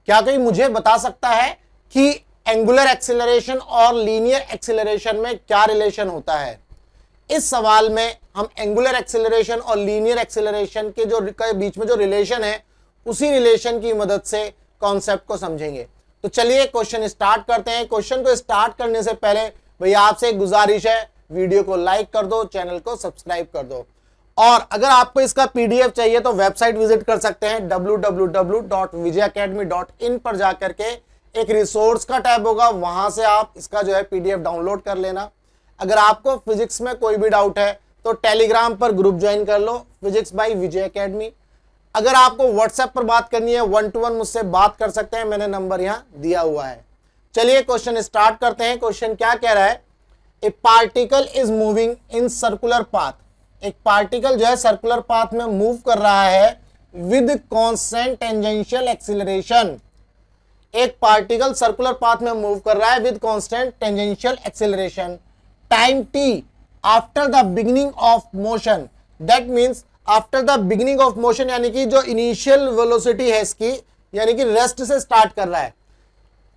क्या कोई मुझे बता सकता है कि एंगुलर एक्सीलरेशन और लीनियर एक्सीलरेशन में क्या रिलेशन होता है? इस सवाल में हम एंगुलर एक्सीलरेशन और लीनियर एक्सीलरेशन के बीच में जो रिलेशन है उसी रिलेशन की मदद से कॉन्सेप्ट को समझेंगे। तो चलिए क्वेश्चन स्टार्ट करते हैं। क्वेश्चन को स्टार्ट करने से पहले भैया आपसे एक गुजारिश है, वीडियो को लाइक कर दो, चैनल को सब्सक्राइब कर दो, और अगर आपको इसका पीडीएफ चाहिए तो वेबसाइट विजिट कर सकते हैं www.vijayacademy.in पर जाकर के एक रिसोर्स का टैब होगा, वहां से आप इसका जो है पीडीएफ डाउनलोड कर लेना। अगर आपको फिजिक्स में कोई भी डाउट है तो टेलीग्राम पर ग्रुप ज्वाइन कर लो, फिजिक्स बाय विजय एकेडमी। अगर आपको व्हाट्सएप पर बात करनी है 1-to-1 मुझसे बात कर सकते हैं, मैंने नंबर यहां दिया हुआ है। चलिए क्वेश्चन स्टार्ट करते हैं। क्वेश्चन क्या कह रहा है? ए particle is moving in circular path. एक पार्टिकल जो है सर्कुलर पाथ में मूव कर रहा है विद कांस्टेंट टेंजेंशियल एक्सीलरेशन। एक पार्टिकल सर्कुलर पाथ में मूव कर रहा है with constant tangential acceleration time T after the beginning of motion. That means after the beginning of motion, यानी कि जो इनिशियल वेलोसिटी है इसकी, यानी कि रेस्ट से स्टार्ट कर रहा है,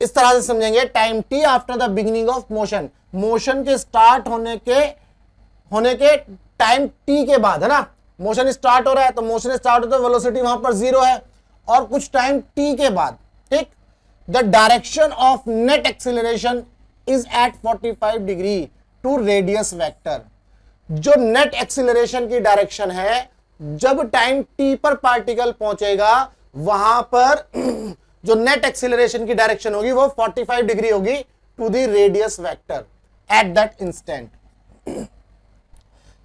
इस तरह से समझेंगे। Time T after the beginning of motion, motion के स्टार्ट होने के टाइम टी के बाद, है ना। मोशन स्टार्ट हो रहा है तो मोशन स्टार्ट होता है, वेलोसिटी वहां पर 0 है, और कुछ टाइम टी के बाद, ठीक, the direction of net acceleration is at 45 degree to radius vector. जो नेट एक्सीलरेशन की डायरेक्शन है, जब टाइम टी पर पार्टिकल पहुंचेगा वहां पर जो नेट एक्सीलरेशन की डायरेक्शन होगी वो 45 डिग्री होगी to the radius vector at that instant.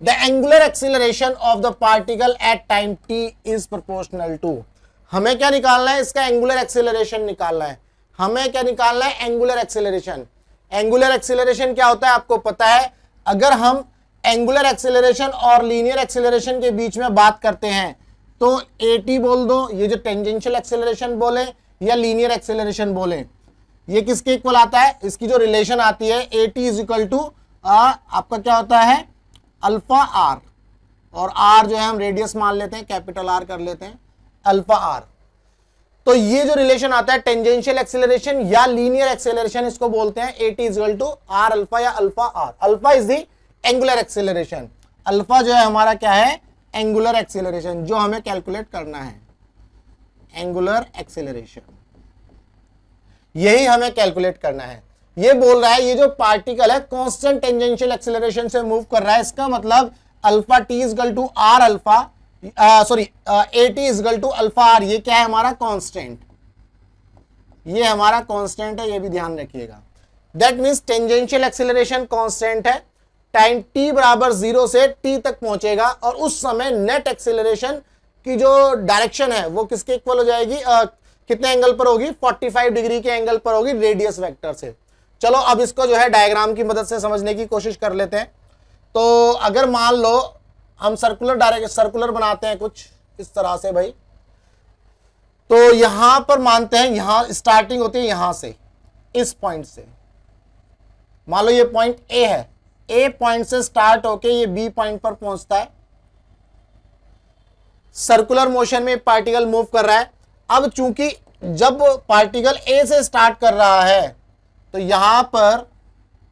The angular acceleration of the particle at time t is proportional to। हमें क्या निकालना है? इसका एंगुलर एक्सीलरेशन निकालना है। हमें क्या निकालना है? Angular acceleration. एंगुलर एक्सीलरेशन क्या होता है आपको पता है? अगर हम एंगुलर एक्सीलरेशन और लीनियर एक्सीलरेशन के बीच में बात करते हैं तो at बोल दो, ये जो टेंजेंशियल एक्सीलरेशन बोले या लीनियर एक्सीलरेशन बोले, ये किसके इक्वल आता है? इसकी जो रिलेशन आती है at इज इक्वल टू आपका क्या होता है? अल्फा आर, और आर जो है हम रेडियस मान लेते हैं, कैपिटल आर कर लेते हैं, अल्फा आर। तो ये जो रिलेशन आता है टेंजेंशियल एक्सीलरेशन या लीनियर एक्सीलरेशन, इसको बोलते हैं at is equal to are alpha या alpha r. Alpha is the angular acceleration, alpha जो है हमारा क्या है? एंगुलर एक्सीलरेशन, जो हमें कैलकुलेट करना है, एंगुलर एक्सीलरेशन, यही हमें कैलकुलेट करना है। ये बोल रहा है ये जो पार्टिकल है कांस्टेंट टेंजेंशियल एक्सीलरेशन से मूव कर रहा है, इसका मतलब alpha T is equal to are alpha, sorry at is equal to alpha R. ये क्या है? हमारा कांस्टेंट, ये हमारा कांस्टेंट है, ये भी ध्यान रखिएगा। That means tangential acceleration constant है, टाइम t बराबर 0 से t तक पहुंचेगा, और उस समय नेट एक्सीलरेशन की जो डायरेक्शन है वो किसके इक्वल हो जाएगी? कितने एंगल पर होगी? 45 डिग्री के एंगल पर होगी रेडियस वेक्टर से। चलो अब इसको जो है डायग्राम की मदद से समझने की कोशिश कर लेते हैं। तो अगर मान लो हम सर्कुलर बनाते हैं कुछ इस तरह से भाई, तो यहां पर मानते हैं यहां स्टार्टिंग होती है, यहां से, इस पॉइंट से। मान लो ये पॉइंट ए है, ए पॉइंट से स्टार्ट होके ये बी पॉइंट पर पहुंचता है। सर्कुलर मोशन में पार्टिकल मूव कर रहा है। अब चूंकि जब पार्टिकल ए से स्टार्ट कर रहा है, तो यहां पर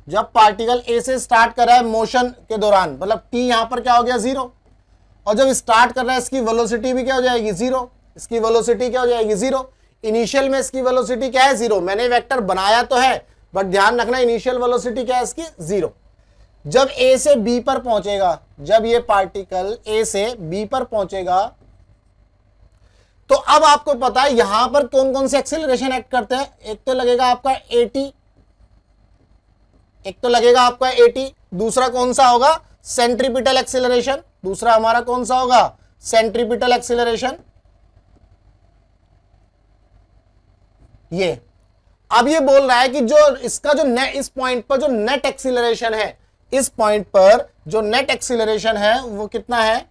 जब पार्टिकल ए से स्टार्ट कर रहा है मोशन के दौरान, मतलब टी यहां पर क्या हो गया? 0। और जब स्टार्ट कर रहा है इसकी वेलोसिटी भी क्या हो जाएगी? 0। इसकी वेलोसिटी क्या हो जाएगी? 0। इनिशियल में इसकी वेलोसिटी क्या है? 0। मैंने वेक्टर बनाया तो है, बट ध्यान रखना इनिशियल वेलोसिटी क्या है इसकी? 0। जब ए से बी पर पहुंचेगा, जब ये पार्टिकल ए से बी पर पहुंचेगा, तो अब आपको पता है यहां पर कौन कौन से एक्सीलरेशन एक्ट करते हैं। एक तो लगेगा आपका at, दूसरा कौन सा होगा? Centripetal acceleration. दूसरा हमारा कौन सा होगा? Centripetal acceleration. ये अब ये बोल रहा है कि जो इसका जो इस पॉइंट पर जो नेट एक्सीलरेशन है, इस पॉइंट पर जो नेट एक्सीलरेशन है वो कितना है?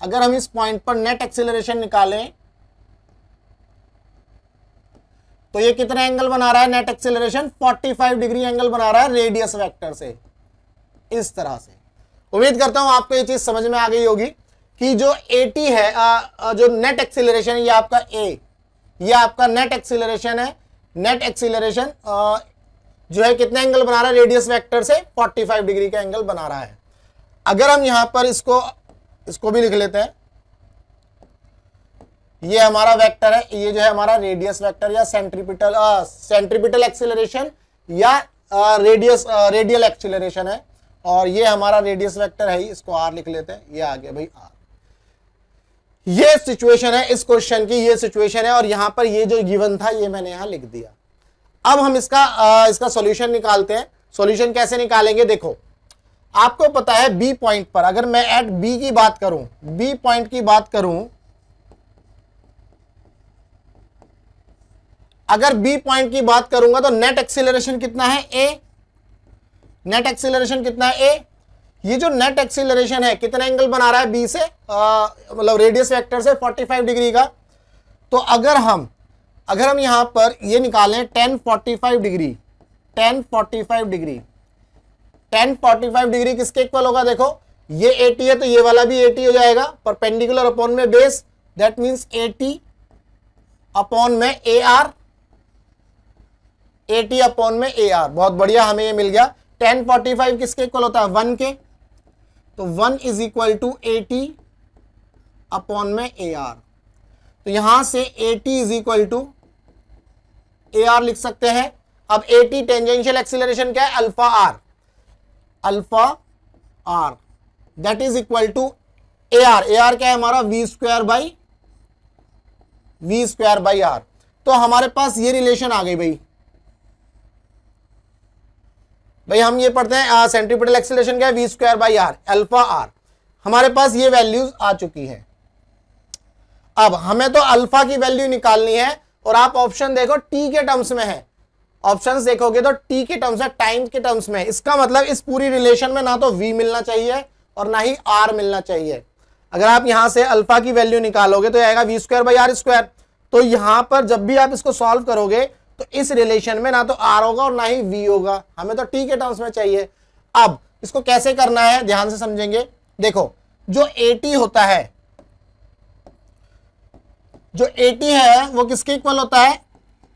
अगर हम इस पॉइंट पर नेट एक्सीलरेशन निकालें तो ये कितना एंगल बना रहा है? नेट एक्सीलरेशन 45 डिग्री एंगल बना रहा है रेडियस वेक्टर से, इस तरह से। उम्मीद करता हूं आपको ये चीज समझ में आ गई होगी कि जो at है, जो नेट एक्सीलरेशन, ये आपका a, ये आपका नेट एक्सीलरेशन है। नेट एक्सीलरेशन जो है कितने एंगल बना रहा है, रेडियस वेक्टर से 45 डिग्री का एंगल बना रहा है। अगर हम यहां पर इसको भी लिख लेते हैं, ये हमारा वेक्टर है, ये जो है हमारा रेडियस वेक्टर या सेंट्रीपिटल एक्सीलरेशन या रेडियल एक्सीलरेशन है, और ये हमारा रेडियस वेक्टर है, इसको आर लिख लेते हैं, ये आ गया भाई आर। ये सिचुएशन है इस क्वेश्चन की, ये सिचुएशन है, और यहां पर ये जो गिवन था ये मैंने यहां लिख दिया। अब हम इसका सॉल्यूशन निकालते हैं। सॉल्यूशन कैसे निकालेंगे, देखो आपको पता है बी पॉइंट पर, अगर मैं एट बी की बात करूं, बी पॉइंट की बात करूं, अगर बी पॉइंट की बात करूंगा तो नेट एक्सीलरेशन कितना है, ए। नेट एक्सीलरेशन कितना है, ए। ये जो नेट एक्सीलरेशन है कितना एंगल बना रहा है बी से, मतलब रेडियस वेक्टर से 45 डिग्री का। तो अगर हम यहां पर ये निकालें tan 45 degree, tan 45 degree, tan 45 degree किसके इक्वल होगा, देखो ये 80 है तो ये वाला भी 80 हो जाएगा, परपेंडिकुलर अपॉन में बेस, दैट मींस 80 अपॉन में AR, 80 अपॉन में AR। बहुत बढ़िया, हमें ये मिल गया। tan 45 किसके इक्वल होता है, 1 के, तो 1 इज इक्वल टू 80 अपॉन में AR। तो यहां से 80 इज इक्वल टू AR लिख सकते हैं। अब 80 टेंजेंशियल एक्सीलरेशन क्या है, alpha R, that is equal to AR। AR क्या है हमारा, V स्क्वायर बाई R। तो हमारे पास ये रिलेशन आ गई भाई हम ये पढ़ते हैं सेंट्रीपिटल एक्सीलरेशन क्या है, V square by R, alpha R. हमारे पास ये वैल्यूज आ चुकी है। अब हमें तो अल्फा की वैल्यू निकालनी है, और आप ऑप्शन देखो टी के टर्म्स में है, ऑप्शंस देखोगे तो टी के टर्म्स है, टाइम के टर्म्स में। इसका मतलब इस पूरी रिलेशन में ना तो v मिलना चाहिए और ना ही r मिलना चाहिए। अगर आप यहां से अल्फा की वैल्यू निकालोगे तो आएगा V square by R square. तो यहां पर जब भी आप इसको सॉल्व करोगे तो इस रिलेशन में ना तो r होगा और ना ही v होगा, हमें तो t के टर्म्स में चाहिए। अब इसको कैसे करना है ध्यान से समझेंगे। देखो जो 80 होता है, जो 80 है वो किसके इक्वल होता है,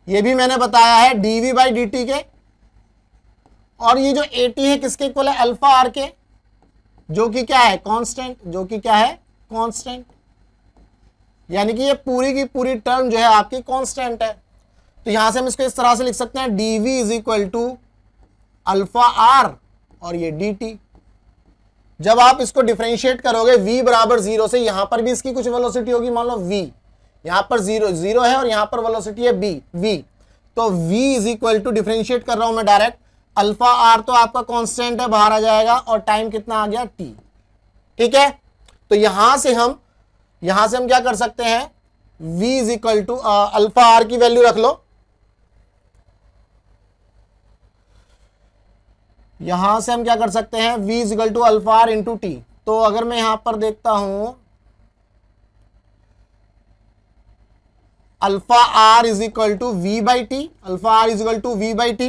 ये भी मैंने बताया है dv बाई dt के, और ये जो 80 है किसके इक्वल है, अल्फा आर के, जो कि क्या है, कांस्टेंट, जो कि क्या है, कांस्टेंट। यानी कि ये पूरी की पूरी टर्म जो है आपकी कांस्टेंट है। तो यहां से हम इसको इस तरह से लिख सकते हैं, dv is equal to alpha R और ये dt। जब आप इसको डिफरेंशिएट करोगे v बराबर 0 से, यहां पर भी इसकी कुछ वेलोसिटी होगी, मान लो v, यहां पर 0 है और यहां पर वेलोसिटी है v। तो v is equal to, differentiate कर रहा हूं मैं डायरेक्ट, अल्फा आर तो आपका कांस्टेंट है, बाहर आ जाएगा, और टाइम कितना आ गया, t। ठीक है, तो यहां से हम क्या कर सकते हैं, v is equal to alpha R की वैल्यू रख लो, यहां से हम क्या कर सकते हैं, v is equal to alpha R into T. तो अगर मैं यहां पर देखता हूं, alpha R is equal to V by T, alpha R is equal to V by T,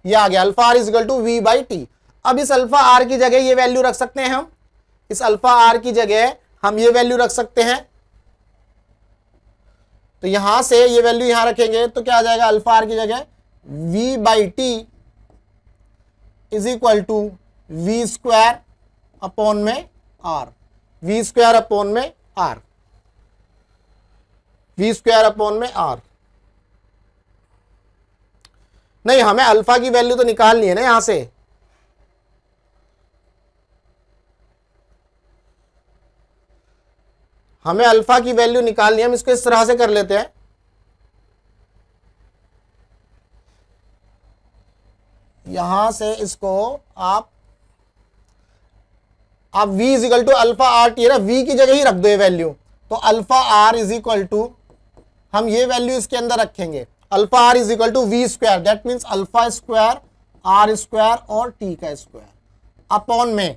ये आ गया, alpha R is equal to V by T. अब इस अल्फा आर की जगह ये वैल्यू रख सकते हैं हम, इस अल्फा आर की जगह हम ये वैल्यू रख सकते हैं। तो यहां से ये वैल्यू यहां रखेंगे तो क्या आ जाएगा, अल्फा आर की जगह v by T is equal to V square upon में r, v स्क्वायर अपॉन में r, v स्क्वायर अपॉन में r। नहीं, हमें अल्फा की वैल्यू तो निकालनी है ना यहां से, हमें अल्फा की वैल्यू निकालनी है। हम इसको इस तरह से कर लेते हैं, यहां से इसको आप v is equal to alpha R T है ना, v की जगह ही रख दो ये वैल्यू। तो alpha R is equal to, हम ये वैल्यू इसके अंदर रखेंगे, alpha R is equal to V square, that means alpha square R square और टी का स्क्वायर अपॉन में,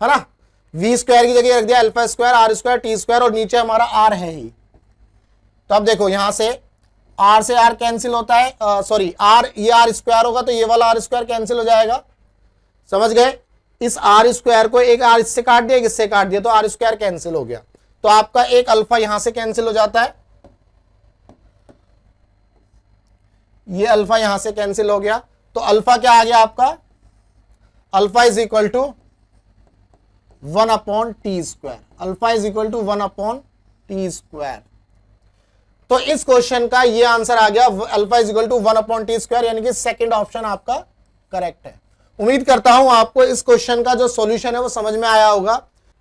है ना, वी स्क्वायर की जगह रख दिया alpha square R square T square, और नीचे हमारा आर है ही। तो अब देखो यहां से आर से आर कैंसिल होता है, सॉरी आर, ये आर स्क्वायर होगा तो ये वाला आर स्क्वायर कैंसिल हो जाएगा, समझ गए। इस आर स्क्वायर को एक आर इससे काट दिया, एक इससे काट दिया, तो आर स्क्वायर कैंसिल हो गया। तो आपका एक अल्फा यहां से कैंसिल हो जाता है, ये अल्फा यहां से कैंसिल हो गया, तो अल्फा क्या आ गया आपका, alpha is equal to 1/t², alpha is equal to 1/t²। तो इस क्वेश्चन का ये आंसर आ गया, alpha is equal to 1/t², यानी कि सेकंड ऑप्शन आपका करेक्ट है। उम्मीद करता हूं आपको इस क्वेश्चन का जो सॉल्यूशन है वो समझ में आया होगा।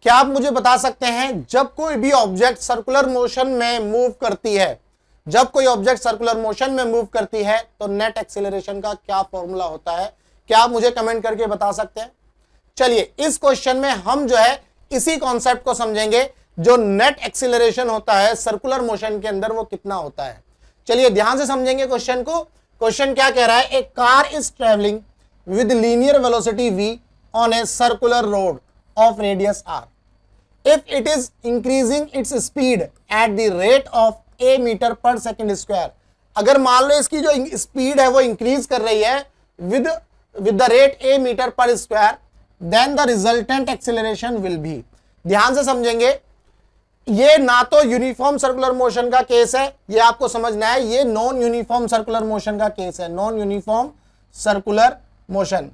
क्या आप मुझे बता सकते हैं, जब कोई भी ऑब्जेक्ट सर्कुलर मोशन में मूव करती है, जब कोई ऑब्जेक्ट सर्कुलर मोशन में मूव करती है तो नेट एक्सीलरेशन का क्या फॉर्मूला होता है? क्या आप मुझे कमेंट करके बता सकते हैं? चलिए इस क्वेश्चन में हम जो है इसी कॉन्सेप्ट को समझेंगे, जो नेट एक्सीलरेशन होता है सर्कुलर मोशन के अंदर वो कितना होता है। चलिए ध्यान से समझेंगे क्वेश्चन को। क्वेश्चन क्या कह रहा है, a car is travelling with linear velocity v on a circular road of radius r. If it is increasing its speed at the rate of a meter per second square, अगर मान लो इसकी जो speed है वो increase कर रही है with the rate a metre per square, then the resultant acceleration will be. ध्यान से समझेंगे, ये ना तो यूनिफॉर्म सर्कुलर मोशन का केस है, ये आपको समझना है, ये नॉन यूनिफॉर्म सर्कुलर मोशन का केस है, नॉन यूनिफॉर्म सर्कुलर मोशन।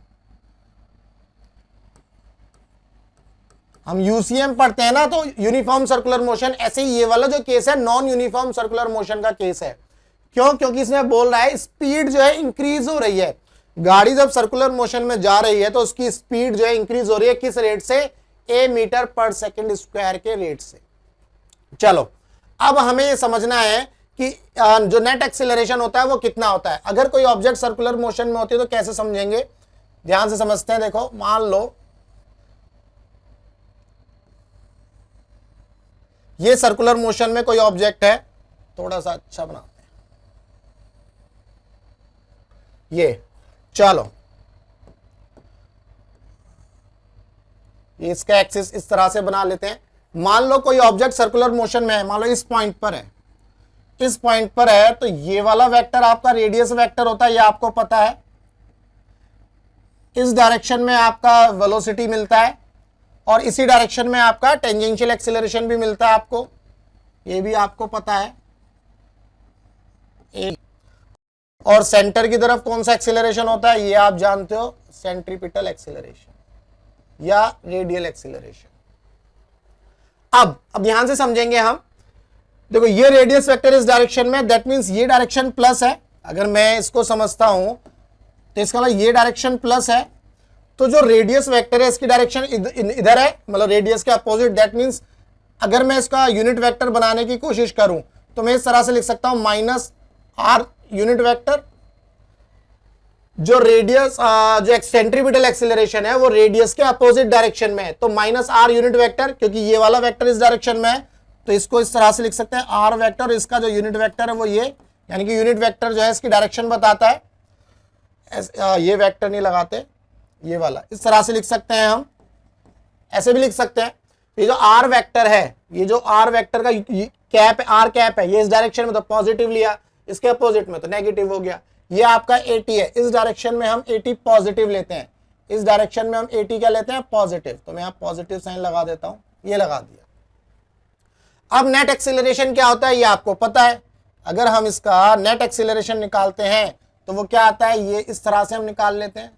हम यूसीएम पढ़ते हैं ना, तो यूनिफॉर्म सर्कुलर मोशन, ऐसे ही ये वाला जो केस है नॉन यूनिफॉर्म सर्कुलर मोशन का केस है। क्यों? क्योंकि इसमें बोल रहा है स्पीड जो है इंक्रीज हो रही है, गाड़ी जब सर्कुलर मोशन में जा रही है तो उसकी स्पीड जो है इंक्रीज हो रही है, किस रेट से, a मीटर पर सेकंड स्क्वायर के रेट से। चलो अब हमें ये समझना है कि जो नेट एक्सीलरेशन होता है वो कितना होता है। अगर कोई ऑब्जेक्ट सर्कुलर मोशन में होती है तो कैसे समझेंगे, ध्यान से समझते हैं। देखो मान लो ये सर्कुलर मोशन में कोई ऑब्जेक्ट है, थोड़ा सा अच्छा बनाते हैं ये, चलो इसका एक्सिस इस तरह से बना लेते हैं। मान लो कोई ऑब्जेक्ट सर्कुलर मोशन में है, मान लो इस पॉइंट पर है, इस पॉइंट पर है, तो ये वाला वेक्टर आपका रेडियस वेक्टर होता है, ये आपको पता है। इस डायरेक्शन में आपका वेलोसिटी मिलता है और इसी डायरेक्शन में आपका टेंजेंशियल एक्सीलरेशन भी मिलता है आपको, ये भी आपको पता है। और सेंटर की तरफ कौन सा एक्सीलरेशन होता है ये आप जानते हो, सेंट्रीपिटल एक्सीलरेशन या रेडियल एक्सीलरेशन। अब ध्यान से समझेंगे हम, देखो ये रेडियस वेक्टर इस डायरेक्शन में, दैट मींस ये डायरेक्शन प्लस है। अगर मैं इसको समझता हूं तो इसका मतलब ये डायरेक्शन प्लस है, तो जो रेडियस वेक्टर है इसकी डायरेक्शन इधर है, मतलब रेडियस के अपोजिट। दैट मींस अगर मैं इसका यूनिट वेक्टर बनाने की कोशिश करूं तो मैं इस तरह से लिख सकता हूं -r यूनिट वेक्टर। जो रेडियस जो सेंट्रीपिटल एक्सीलरेशन है वो रेडियस के अपोजिट डायरेक्शन में है, तो -r यूनिट वेक्टर, क्योंकि ये वाला वेक्टर इस डायरेक्शन में है तो इसको इस तरह से लिख सकते हैं r वेक्टर। इसका जो यूनिट वेक्टर है वो ये, यानी कि यूनिट वेक्टर जो है इसकी डायरेक्शन बताता है। ये वेक्टर नहीं लगाते, ये वाला इस तरह से लिख सकते हैं हम, ऐसे भी लिख सकते हैं। ये जो r वेक्टर है, ये जो r वेक्टर का कैप r कैप है, ये इस डायरेक्शन में तो पॉजिटिव लिया, इसके अपोजिट में तो नेगेटिव हो गया। ये आपका 80 है, इस डायरेक्शन में हम 80 पॉजिटिव लेते हैं, इस डायरेक्शन में हम 80 क्या लेते हैं, पॉजिटिव। तो मैं यहाँ पॉजिटिव साइन लगा देता हूं, ये लगा दिया। अब नेट एक्सीलरेशन क्या होता है ये आपको पता है। अगर हम इसका नेट एक्सीलरेशन निकालते हैं तो वो क्या आता है, ये इस तरह से हम निकाल लेते हैं,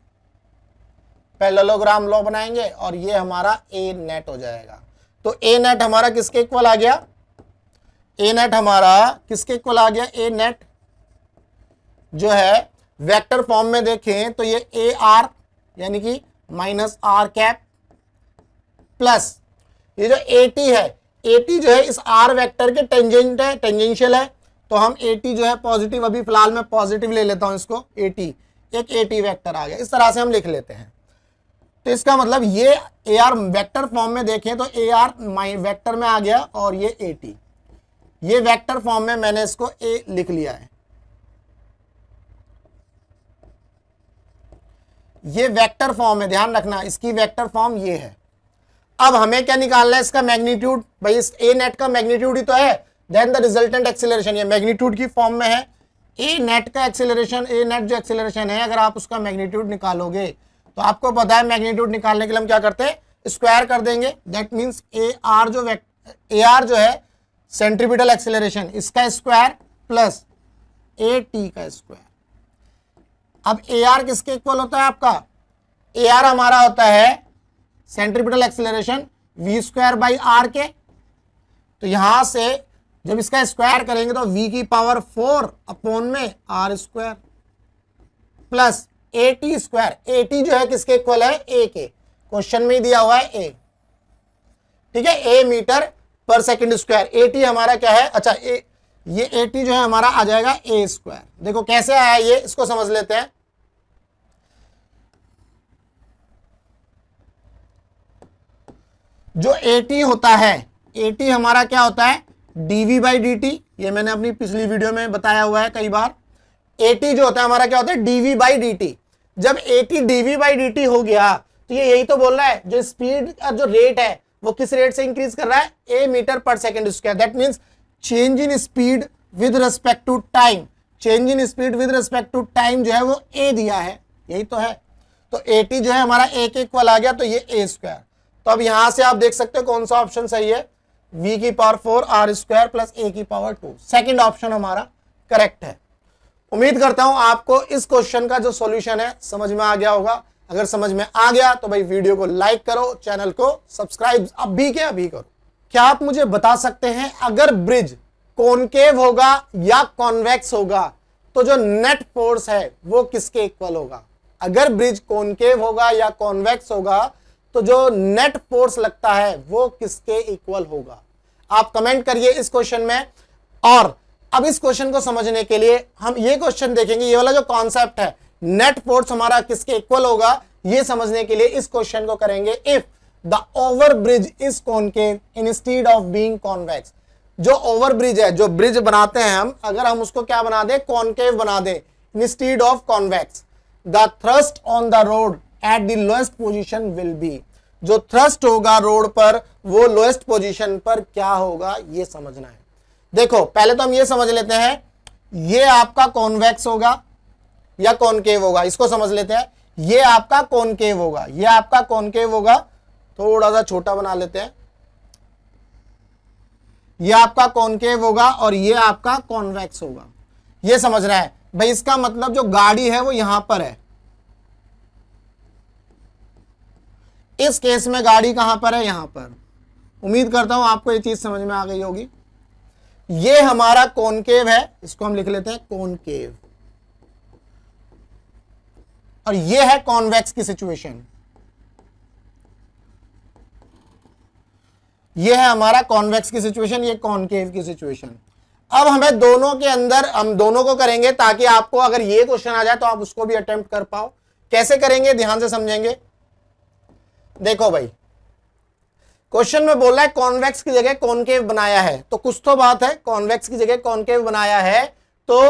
पैरेललोग्राम लॉ बनाएंगे और ये हमारा ए नेट हो जाएगा। तो ए नेट हमारा किसके इक्वल आ गया, ए नेट हमारा किसके इक्वल आ गया, ए नेट जो है वेक्टर फॉर्म में देखें तो ये ए आर यानी कि -r कैप प्लस ये जो 80 है, 80 जो है इस r वेक्टर के टेंजेंट है, टेंजेंशियल है, तो हम 80 जो है पॉजिटिव, अभी फिलहाल मैं पॉजिटिव ले लेता हूं इसको, 80 एक 80 वेक्टर आ गया, इस तरह से हम लिख लेते हैं। तो इसका मतलब ये ए आर वेक्टर फॉर्म में देखें तो ए आर वेक्टर में आ गया और ये 80, ये वेक्टर फॉर्म में मैंने इसको ए लिख लिया है। ये वेक्टर फॉर्म है, ध्यान रखना इसकी वेक्टर फॉर्म ये है। अब हमें क्या निकालना है, इसका मैग्नीट्यूड। भाई इस ए नेट का मैग्नीट्यूड ही तो है, देन द रिजल्टेंट एक्सीलरेशन, ये मैग्नीट्यूड की फॉर्म में है। ए नेट का एक्सीलरेशन, ए नेट जो एक्सीलरेशन है, अगर आप उसका मैग्नीट्यूड निकालोगे तो आपको पता है मैग्नीट्यूड निकालने के लिए हम क्या करते हैं, स्क्वायर कर देंगे। दैट मीन्स ए आर जो है सेंट्रीपिटल एक्सीलरेशन, इसका स्क्वायर प्लस ए टी का स्क्वायर, अब ए आर किसके इक्वल होता है आपका, ए आर हमारा होता है centripetal acceleration V square by R के। तो यहां से जब इसका स्क्वायर करेंगे तो v की पावर 4 अपॉन में R square plus A T square. A T जो है किसके इक्वल है, ए के, क्वेश्चन में ही दिया हुआ है ए, ठीक है, ए मीटर पर सेकंड स्क्वायर। ए टी हमारा क्या है, अच्छा ये ए टी जो है हमारा आ जाएगा ए स्क्वायर। देखो कैसे आया ये, इसको समझ लेते हैं। जो ए टी होता है, ए टी हमारा क्या होता है, dv बाई डी टी, ये मैंने अपनी पिछली वीडियो में बताया हुआ है कई बार। ए टी जो होता है हमारा क्या होता है, dv बाई डी टी। जब A T dv by D T हो गया तो ये यही तो बोल रहा है, जो स्पीड का जो रेट है वो किस रेट से इंक्रीज कर रहा है, A metre per second square. That means change in speed with respect to time. Change in speed with respect to time जो है वो ए दिया है, यही तो है। तो ए टी जो है हमारा ए के इक्वल आ गया, तो ये ए स्क्वायर। तो अब यहां से आप देख सकते हो कौन सा ऑप्शन सही है, v की पावर 4 आर स्क्वायर प्लस ए की पावर 2। सेकंड ऑप्शन हमारा करेक्ट है। उम्मीद करता हूं आपको इस क्वेश्चन का जो सॉल्यूशन है समझ में आ गया होगा। अगर समझ में आ गया तो भाई वीडियो को लाइक करो, चैनल को सब्सक्राइब अभी के अभी करो। क्या आप मुझे बता सकते हैं, अगर ब्रिज कॉनकेव होगा या कॉन्वेक्स होगा तो जो नेट फोर्स है वो किसके इक्वल होगा? अगर ब्रिज कॉनकेव होगा या कॉन्वेक्स होगा तो जो नेट फोर्स लगता है वो किसके इक्वल होगा? आप कमेंट करिए इस क्वेश्चन में। और अब इस क्वेश्चन को समझने के लिए हम ये क्वेश्चन देखेंगे, ये वाला जो कॉन्सेप्ट है नेट फोर्स हमारा किसके इक्वल होगा, ये समझने के लिए इस क्वेश्चन को करेंगे। If the over bridge is concave instead of being convex. जो ओवर ब्रिज है, जो ब्रिज बनाते हैं हम, अगर हम उसको क्या बना दें, कॉनकेव बना दें instead of convex, the thrust on the road at the lowest position will be. जो थ्रस्ट होगा रोड पर वो लोएस्ट पोजीशन पर क्या होगा, ये समझना है। देखो पहले तो हम ये समझ लेते हैं, ये आपका कॉन्वेक्स होगा या कॉनकेव होगा, इसको समझ लेते हैं। ये आपका कॉनकेव होगा, ये आपका कॉनकेव होगा, थोड़ा सा छोटा बना लेते हैं। ये आपका कॉनकेव होगा और ये आपका कॉन्वेक्स होगा, ये समझना है भाई। इसका मतलब जो गाड़ी है वो यहां पर है, इस केस में गाड़ी कहां पर है, यहां पर। उम्मीद करता हूं आपको ये चीज समझ में आ गई होगी। ये हमारा कॉनकेव है, इसको हम लिख लेते हैं कॉनकेव, और ये है कॉन्वेक्स की सिचुएशन। ये है हमारा कॉन्वेक्स की सिचुएशन, ये कॉनकेव की सिचुएशन। अब हमें दोनों के अंदर, हम दोनों को करेंगे ताकि आपको अगर ये क्वेश्चन आ जाए तो आप उसको भी अटेम्प्ट कर पाओ। कैसे करेंगे, ध्यान से समझेंगे। देखो भाई, क्वेश्चन में बोल रहा है कॉन्वेक्स की जगह कॉनकेव बनाया है, तो कुछ तो बात है। कॉन्वेक्स की जगह कॉनकेव बनाया है तो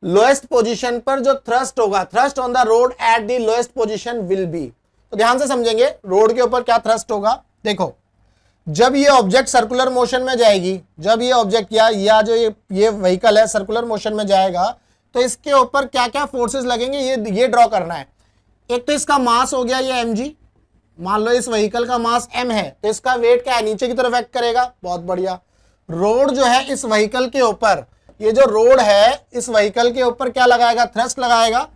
लोएस्ट पोजीशन पर जो थ्रस्ट होगा, thrust on the road at the lowest position will be. तो ध्यान से समझेंगे, रोड के ऊपर क्या थ्रस्ट होगा। देखो जब ये ऑब्जेक्ट सर्कुलर मोशन में जाएगी, जब ये ऑब्जेक्ट या जो ये व्हीकल है सर्कुलर मोशन में जाएगा तो इसके ऊपर क्या क्या फोर्सेस लगेंगे ये ड्रॉ करना है। एक तो इसका मास हो गया ये mg, मान लो इस व्हीकल का मास m है तो इसका वेट क्या है, नीचे की तरफ एक्ट करेगा। बहुत बढ़िया। रोड जो है इस व्हीकल के ऊपर, ये जो रोड है इस व्हीकल के ऊपर क्या लगाएगा, थ्रस्ट लगाएगा।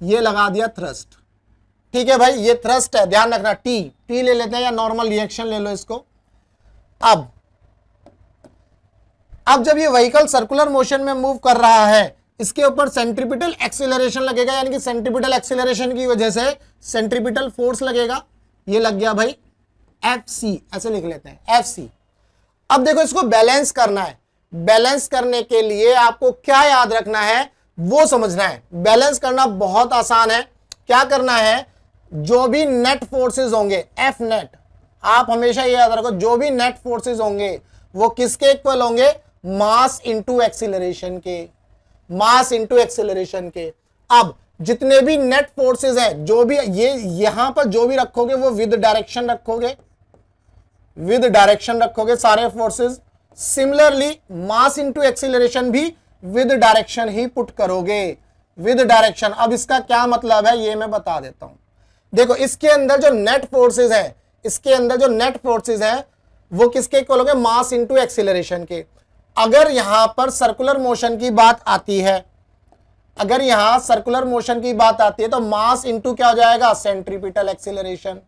ये लगा दिया थ्रस्ट, ठीक है भाई, ये थ्रस्ट है, ध्यान रखना। टी ले लेते हैं या नॉर्मल रिएक्शन ले लो इसको। अब जब ये व्हीकल सर्कुलर मोशन में मूव कर रहा है, इसके ऊपर सेंट्रीपिटल एक्सीलरेशन लगेगा, यानी कि सेंट्रीपिटल एक्सीलरेशन की वजह से सेंट्रीपिटल फोर्स लगेगा। ये लग गया भाई Fc, ऐसे लिख लेते हैं Fc। अब देखो इसको बैलेंस करना है। बैलेंस करने के लिए आपको क्या याद रखना है वो समझना है। बैलेंस करना बहुत आसान है। क्या करना है, जो भी नेट फोर्सेस होंगे F नेट, आप हमेशा ये याद रखो, जो भी नेट फोर्सेस होंगे वो किसके इक्वल होंगे, मास इंटू एक्सीलरेशन के, मास इंटू एक्सीलरेशन के। अब जितने भी नेट फोर्सेस हैं, जो भी ये यहां पर जो भी रखोगे वो विद डायरेक्शन रखोगे, विद डायरेक्शन रखोगे सारे forces. Similarly mass into acceleration भी विद डायरेक्शन ही पुट करोगे, विद डायरेक्शन। अब इसका क्या मतलब है ये मैं बता देता हूं। देखो इसके अंदर जो नेट फोर्सेस है, इसके अंदर जो नेट फोर्सेस है वो किसके इक्वल होंगे, मास इंटू एक्सीलरेशन के। अगर यहां पर सर्कुलर मोशन की बात आती है, अगर यहां सर्कुलर मोशन की बात आती है तो मास इंटू क्या हो जाएगा, सेंट्रीपिटल एक्सीलरेशन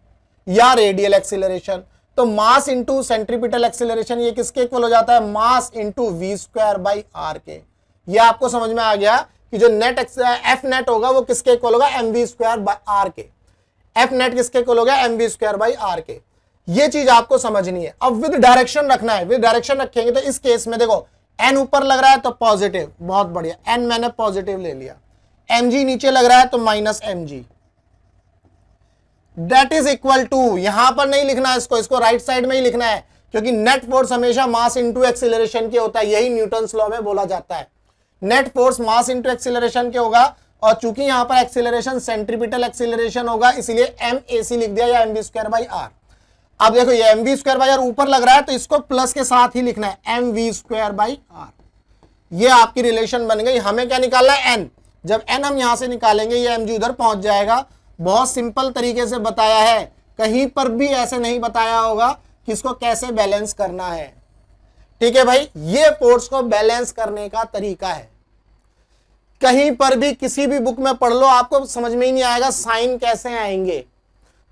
या रेडियल एक्सीलरेशन। तो मास इंटू सेंट्रीपिटल एक्सीलरेशन ये किसके इक्वल हो जाता है, mass into V square by R के। ये आपको समझ में आ गया कि जो नेट एफ नेट होगा वो किसके इक्वल होगा, M V square by R के। एफ नेट किसके इक्वल होगा, M V square by R के। ये चीज आपको समझनी है। अब विद डायरेक्शन रखना है, विद डायरेक्शन रखेंगे तो इस केस में देखो एन ऊपर लग रहा है तो पॉजिटिव, बहुत बढ़िया, एन मैंने पॉजिटिव ले लिया। एम जी नीचे लग रहा है तो minus M G, that is equal to, यहां पर नहीं लिखना है इसको राइट साइड में ही लिखना है, क्योंकि नेट फोर्स हमेशा मास इंटू एक्सीलरेशन के होता है, यही न्यूटन्स लॉ में बोला जाता है। Net force mass into acceleration के होगा, और चूंकि यहां पर एक्सीलरेशन सेंट्रीपिटल एक्सीलरेशन होगा इसलिए एम ए सी लिख दिया या M V square by R. अब देखो ये M V square by R ऊपर लग रहा है तो इसको प्लस के साथ ही लिखना है, M V square by R. ये आपकी रिलेशन बन गई। हमें क्या निकालना है, एन। जब एन हम यहां से निकालेंगे ये एम जी उधर पहुंच जाएगा। बहुत सिंपल तरीके से बताया है, कहीं पर भी ऐसे नहीं बताया होगा कि इसको कैसे बैलेंस करना है। ठीक है भाई, ये फोर्स को बैलेंस करने का तरीका है। कहीं पर भी किसी भी बुक में पढ़ लो, आपको समझ में ही नहीं आएगा साइन कैसे आएंगे।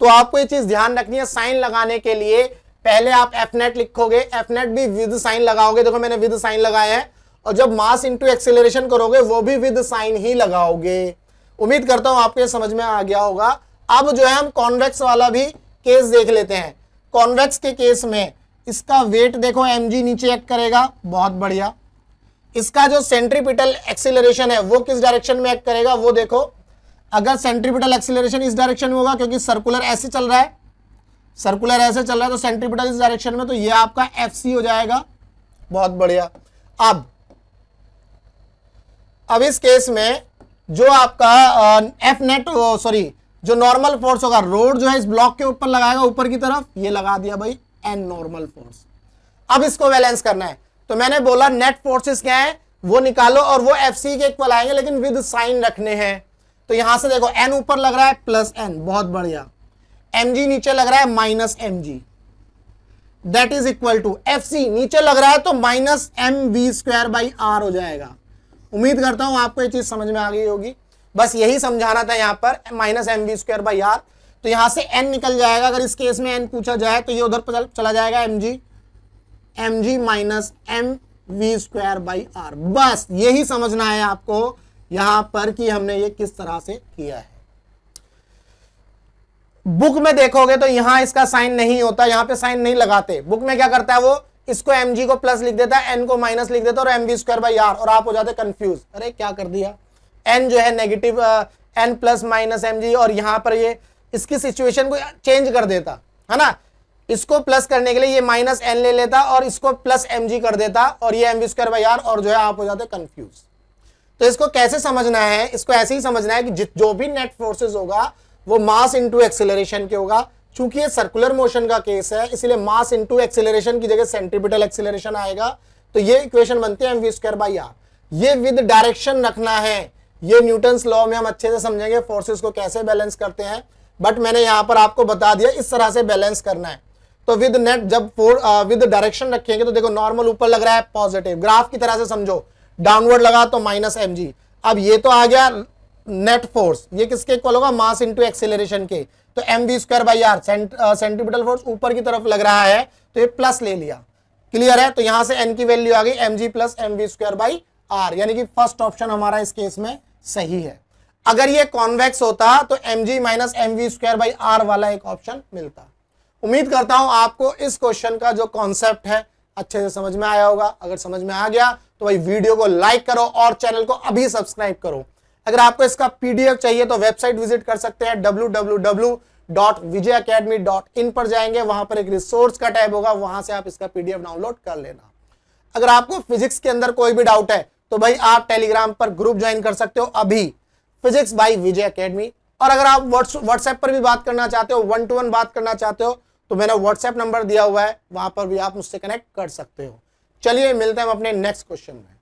तो आपको ये चीज ध्यान रखनी है, साइन लगाने के लिए पहले आप एफ नेट लिखोगे, एफ नेट भी विद साइन लगाओगे। देखो मैंने विद साइन लगाए हैं, और जब मास इंटू एक्सीलरेशन करोगे वो भी विद साइन ही लगाओगे। उम्मीद करता हूं आपको ये समझ में आ गया होगा। अब जो है हम कॉन्वेक्स वाला भी केस देख लेते हैं। कॉन्वेक्स के केस में इसका वेट देखो mg नीचे एक्ट करेगा, बहुत बढ़िया। इसका जो सेंट्रीपिटल एक्सीलरेशन है वो किस डायरेक्शन में एक्ट करेगा वो देखो। अगर सेंट्रीपिटल एक्सीलरेशन इस डायरेक्शन में होगा, क्योंकि सर्कुलर ऐसे चल रहा है, सर्कुलर ऐसे चल रहा है, तो सेंट्रीपिटल इस डायरेक्शन में, तो ये आपका एफ हो जाएगा, बहुत बढ़िया। अब इस केस में जो आपका एफ नेट सॉरी जो नॉर्मल फोर्स होगा, रोड जो है इस ब्लॉक के ऊपर लगाएगा ऊपर की तरफ, ये लगा दिया भाई एन नॉर्मल फोर्स। अब इसको बैलेंस करना है, तो मैंने बोला नेट फोर्सेस क्या है वो निकालो, और वो एफ सी के इक्वल आएंगे लेकिन विद साइन रखने हैं। तो यहां से देखो एन ऊपर लग रहा है प्लस एन, बहुत बढ़िया। एम जी नीचे लग रहा है minus M G, that is equal to F C नीचे लग रहा है तो minus M V square by R हो जाएगा। उम्मीद करता हूं आपको ये चीज समझ में आ गई होगी। बस यही समझाना था यहाँ पर, minus M V square by R. तो यहां से एन निकल जाएगा, अगर इस केस में एन पूछा जाए तो ये उधर चला जाएगा M G minus M V square by R. बस यही समझना है आपको यहां पर कि हमने ये किस तरह से किया है। बुक में देखोगे तो यहां इसका साइन नहीं होता, यहां पे साइन नहीं लगाते। बुक में क्या करता है वो, इसको mg को प्लस लिख देता है, n को माइनस लिख देता है, और mv स्क्वायर बाई आर, और आप हो जाते कंफ्यूज, अरे क्या कर दिया। n जो है negative n plus minus mg, और यहां पर ये इसकी सिचुएशन को चेंज कर देता है ना, इसको प्लस करने के लिए ये माइनस n ले लेता और इसको प्लस mg कर देता, और ये mv स्क्वायर बाई आर, और जो है आप हो जाते कंफ्यूज। तो इसको कैसे समझना है, इसको ऐसे ही समझना है कि जो भी नेट फोर्सेस होगा वो मास इंटू एक्सीलरेशन के होगा। चूंकि ये सर्कुलर मोशन का केस है इसलिए मास इंटू एक्सीलरेशन की जगह सेंट्रीपिटल एक्सीलरेशन आएगा। तो ये इक्वेशन बनती है mv स्क्वायर बाई आर। ये विद डायरेक्शन रखना है, ये न्यूटन्स लॉ में हम अच्छे से समझेंगे फोर्सेस को कैसे बैलेंस करते हैं, बट मैंने यहां पर आपको बता दिया इस तरह से बैलेंस करना है। तो विद नेट जब विद डायरेक्शन रखेंगे तो देखो नॉर्मल ऊपर लग रहा है पॉजिटिव, ग्राफ की तरह से समझो, डाउनवर्ड लगा तो माइनस mg। अब ये तो आ गया नेट फोर्स, ये किसके इक्वल होगा, मास इंटू एक्सीलरेशन के। तो M V square by R, centripetal force ऊपर की तरफ लग रहा है तो ये प्लस ले लिया, क्लियर है। तो यहां से एन की वैल्यू आ गई mg plus M V square by R, यानी कि फर्स्ट ऑप्शन हमारा इस केस में सही है। अगर ये कॉन्वेक्स होता तो mg minus M V square by R वाला एक ऑप्शन मिलता। उम्मीद करता हूं आपको इस क्वेश्चन का जो कॉन्सेप्ट है अच्छे से समझ में आया होगा। अगर समझ में आ गया तो भाई वीडियो को लाइक करो और चैनल को अभी सब्सक्राइब करो। अगर आपको इसका पीडीएफ चाहिए तो वेबसाइट विजिट कर सकते हैं www.vijayacademy.in पर जाएंगे, वहां पर एक रिसोर्स का टैब होगा, वहां से आप इसका पीडीएफ डाउनलोड कर लेना। अगर आपको फिजिक्स के अंदर कोई भी डाउट है तो भाई आप टेलीग्राम पर ग्रुप ज्वाइन कर सकते हो अभी, फिजिक्स बाय विजय एकेडमी। और अगर आप व्हाट्सएप पर भी बात करना चाहते हो, 1-to-1 बात करना चाहते हो, तो मैंने व्हाट्सएप नंबर दिया हुआ है, वहां पर भी आप मुझसे कनेक्ट कर सकते हो। चलिए मिलते हैं हम अपने नेक्स्ट क्वेश्चन में।